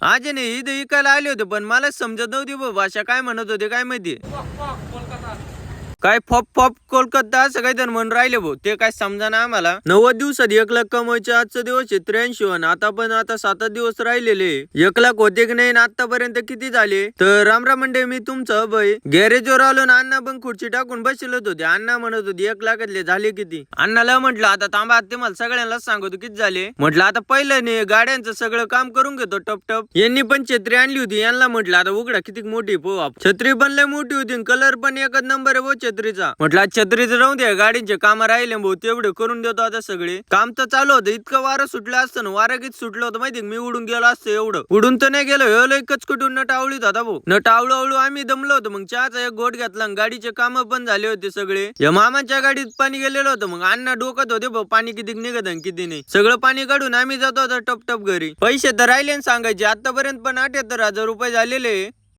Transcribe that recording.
आज नाही इथं इकायला आले होते पण मलाच समजत नव्हती भाषा काय म्हणत होते काय माहिती. काय फॉप फॉप कोलकाता असं काही तर म्हणून राहिले भाऊ ते काय समजा ना आम्हाला. 90 दिवसात 1 लाख कमवायचे आजचा दिवस आहे 83 आता पण आता 7 दिवस राहिलेले 1 लाख होते की नाही आतापर्यंत किती झाले. तर रामराम मंडळी मी तुमचं अभय गॅरेजवर आलो ना अण्णा पण खुर्ची टाकून बसलेत होते. अण्णा म्हणत होते 1 लाखातले झाले किती. अण्णाला म्हटलं आता थांबा ते मला सगळ्यांना सांगतो किती झाले. म्हटलं आता पहिलं नाही गाड्यांचं सगळं काम करून घेतो टप टप. यांनी पण छत्री आणली होती यांना म्हटलं आता उघडा किती मोठी पोहा छत्री पण लय मोठी होती कलर पण एकच नंबर आहे छत्रीचा. म्हटलं छत्रीचं राहून द्या गाडीचे काम राहिले भाऊ तेवढे करून देतो आता सगळे. काम तर चालू होतं इतकं वारं सुटलं असतं ना वारं किती सुटलं होतं माहिती मी उडून गेलो असतं एवढं. उडून तर नाही गेलो हे कचकटून नट आवळीत होता भाऊ. नट आवळू आवळू आम्ही दमलो होतो मग चहाचा एक घोट घेतला गाडीचे काम पण झाले होते सगळे. या मामाच्या गाडीत पाणी गेलेलं होतं मग अण्णा डोकत होते भाऊ पाणी किती निघत किती नाही. सगळं पाणी काढून आम्ही जातो आता टप टप घरी. पैसे तर राहिले सांगायचे आतापर्यंत पण 78,000 रुपये झालेले.